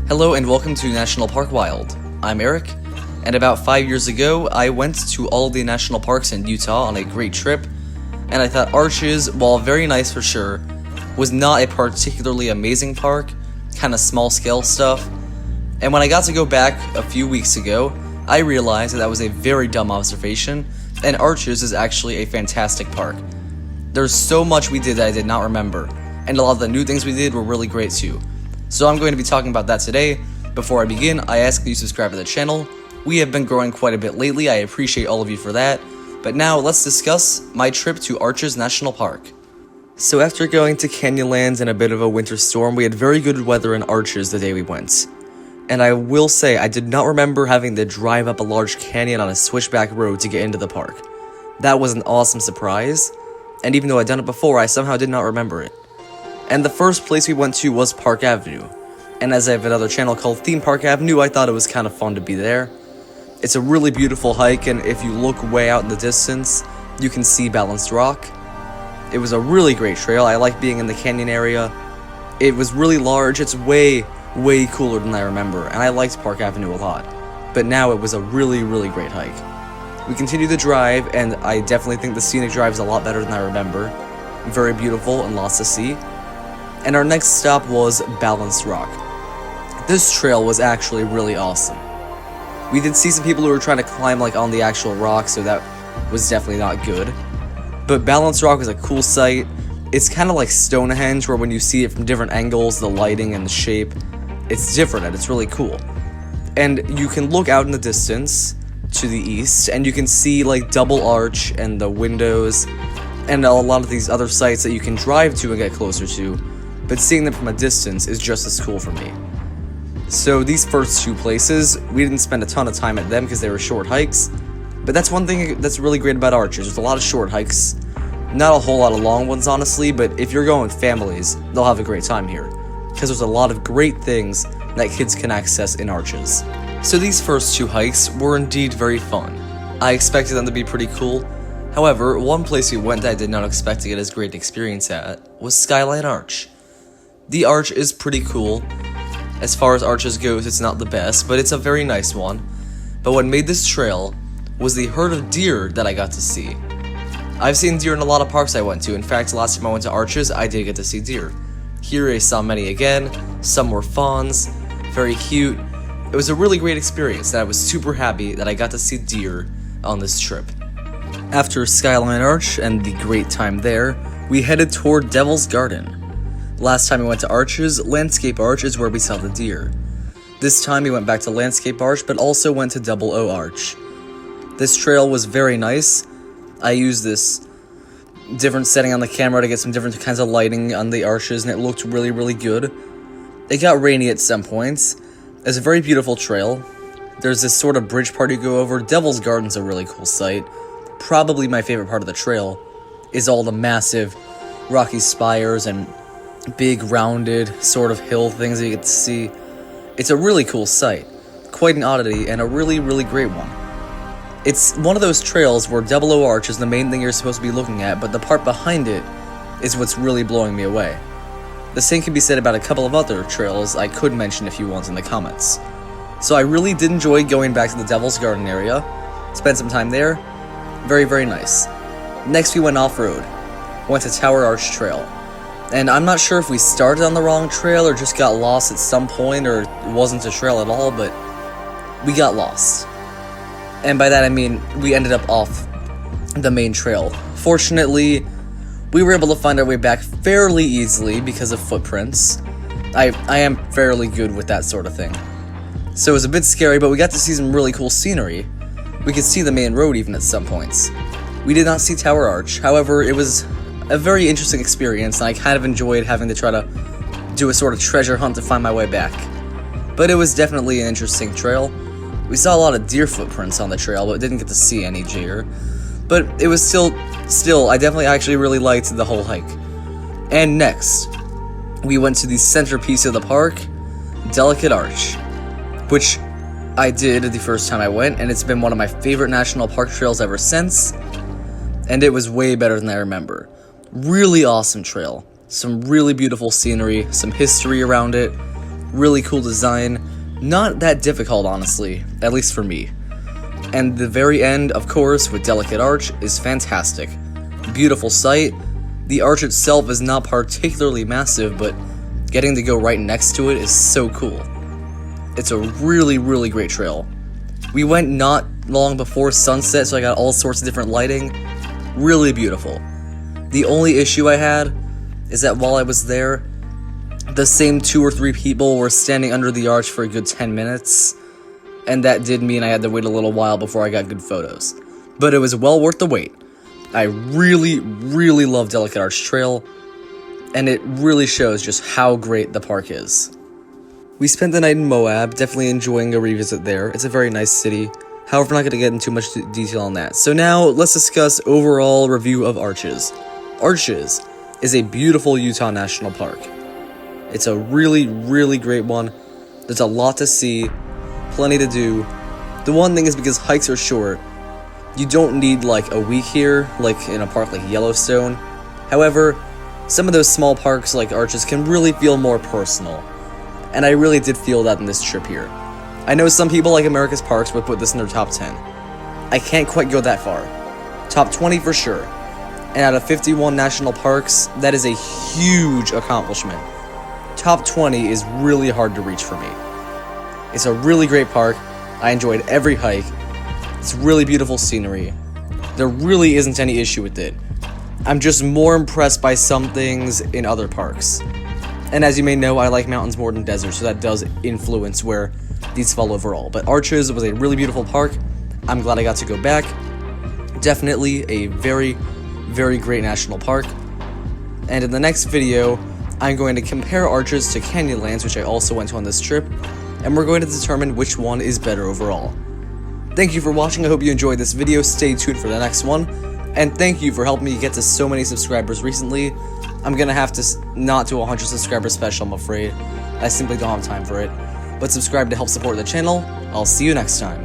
Hello and welcome to National Park Wild. I'm Eric, and about 5 years ago, I went to all the national parks in Utah on a great trip, and I thought Arches, while very nice for sure, was not a particularly amazing park, kind of small scale stuff, and when I got to go back a few weeks ago, I realized that was a very dumb observation, and Arches is actually a fantastic park. There's so much we did that I did not remember, and a lot of the new things we did were really great too. So I'm going to be talking about that today. Before I begin, I ask that you subscribe to the channel. We have been growing quite a bit lately, I appreciate all of you for that. But now let's discuss my trip to Arches National Park. So after going to Canyonlands in a bit of a winter storm, we had very good weather in Arches the day we went. And I will say, I did not remember having to drive up a large canyon on a switchback road to get into the park. That was an awesome surprise, and even though I'd done it before, I somehow did not remember it. And the first place we went to was Park Avenue. And as I have another channel called Theme Park Avenue, I thought it was kind of fun to be there. It's a really beautiful hike, and if you look way out in the distance, you can see Balanced Rock. It was a really great trail. I like being in the canyon area. It was really large. It's way cooler than I remember, and I liked Park Avenue a lot. But now it was a really great hike. We continued the drive, and I definitely think the scenic drive is a lot better than I remember. Very beautiful and lots to see. And our next stop was Balanced Rock. This trail was actually really awesome. We did see some people who were trying to climb on the actual rock, so that was definitely not good. But Balanced Rock was a cool sight. It's kind of like Stonehenge, where when you see it from different angles, the lighting and the shape, it's different and it's really cool. And you can look out in the distance to the east, and you can see Double Arch and the windows, and a lot of these other sites that you can drive to and get closer to. But seeing them from a distance is just as cool for me. So these first two places, we didn't spend a ton of time at them because they were short hikes, but that's one thing that's really great about Arches. There's a lot of short hikes, not a whole lot of long ones honestly, but if you're going with families, they'll have a great time here, because there's a lot of great things that kids can access in Arches. So these first two hikes were indeed very fun. I expected them to be pretty cool. However, one place we went that I did not expect to get as great an experience at was Skyline Arch. The arch is pretty cool. As far as arches goes, it's not the best, but it's a very nice one. But what made this trail was the herd of deer that I got to see. I've seen deer in a lot of parks I went to. In fact, last time I went to Arches, I did get to see deer. Here I saw many again. Some were fawns, very cute. It was a really great experience, and I was super happy that I got to see deer on this trip. After Skyline Arch and the great time there, we headed toward Devil's Garden. Last time we went to Arches, Landscape Arch is where we saw the deer. This time we went back to Landscape Arch, but also went to Double O Arch. This trail was very nice. I used this different setting on the camera to get some different kinds of lighting on the arches, and it looked really good. It got rainy at some points. It's a very beautiful trail. There's this sort of bridge part you go over. Devil's Garden's a really cool sight. Probably my favorite part of the trail is all the massive rocky spires and big rounded sort of hill things that you get to see. It's a really cool sight, quite an oddity, and a really great one. It's one of those trails where Double O Arch is the main thing you're supposed to be looking at, but the part behind it is what's really blowing me away. The same can be said about a couple of other trails I could mention if you want in the comments. So I really did enjoy going back to the Devil's Garden area, spent some time there, very nice. Next we went off-road, went to Tower Arch Trail. And I'm not sure if we started on the wrong trail or just got lost at some point, or it wasn't a trail at all, but we got lost. And by that I mean we ended up off the main trail. Fortunately, we were able to find our way back fairly easily because of footprints. I am fairly good with that sort of thing. So it was a bit scary, but we got to see some really cool scenery. We could see the main road even at some points. We did not see Tower Arch, however, it was a very interesting experience, and I kind of enjoyed having to try to do a sort of treasure hunt to find my way back. But it was definitely an interesting trail. We saw a lot of deer footprints on the trail, but didn't get to see any deer. But it was still, I definitely actually really liked the whole hike. And next, we went to the centerpiece of the park, Delicate Arch, which I did the first time I went, and it's been one of my favorite national park trails ever since, and it was way better than I remember. Really awesome trail. Some really beautiful scenery, some history around it, Really cool design. Not that difficult, honestly, at least for me. And the very end, of course, with Delicate Arch, is fantastic. Beautiful sight. The arch itself is not particularly massive, but getting to go right next to it is so cool. It's a really, really great trail. We went not long before sunset, so I got all sorts of different lighting. Really beautiful. The only issue I had is that while I was there, the same 2 or 3 people were standing under the arch for a good 10 minutes, and that did mean I had to wait a little while before I got good photos. But it was well worth the wait. I really, really love Delicate Arch Trail, and it really shows just how great the park is. We spent the night in Moab, definitely enjoying a revisit there. It's a very nice city. However, I'm not going to get into too much detail on that. So now, let's discuss overall review of Arches. Arches is a beautiful Utah National Park. It's a really, really great one. There's a lot to see, plenty to do. The one thing is because hikes are short, you don't need like a week here, like in a park like Yellowstone. However, some of those small parks like Arches can really feel more personal. And I really did feel that in this trip here. I know some people like America's Parks would put this in their top 10. I can't quite go that far. Top 20 for sure. And out of 51 national parks, that is a huge accomplishment. Top 20 is really hard to reach for me. It's a really great park. I enjoyed every hike. It's really beautiful scenery. There really isn't any issue with it. I'm just more impressed by some things in other parks. And as you may know, I like mountains more than deserts, so that does influence where these fall overall. But Arches was a really beautiful park. I'm glad I got to go back. Definitely a very, very great national park. And in the next video, I'm going to compare Arches to Canyonlands, which I also went to on this trip, and we're going to determine which one is better overall. Thank you for watching. I hope you enjoyed this video. Stay tuned for the next one. And thank you for helping me get to so many subscribers recently. I'm going to have to not do a 100 subscriber special, I'm afraid. I simply don't have time for it. But subscribe to help support the channel. I'll see you next time.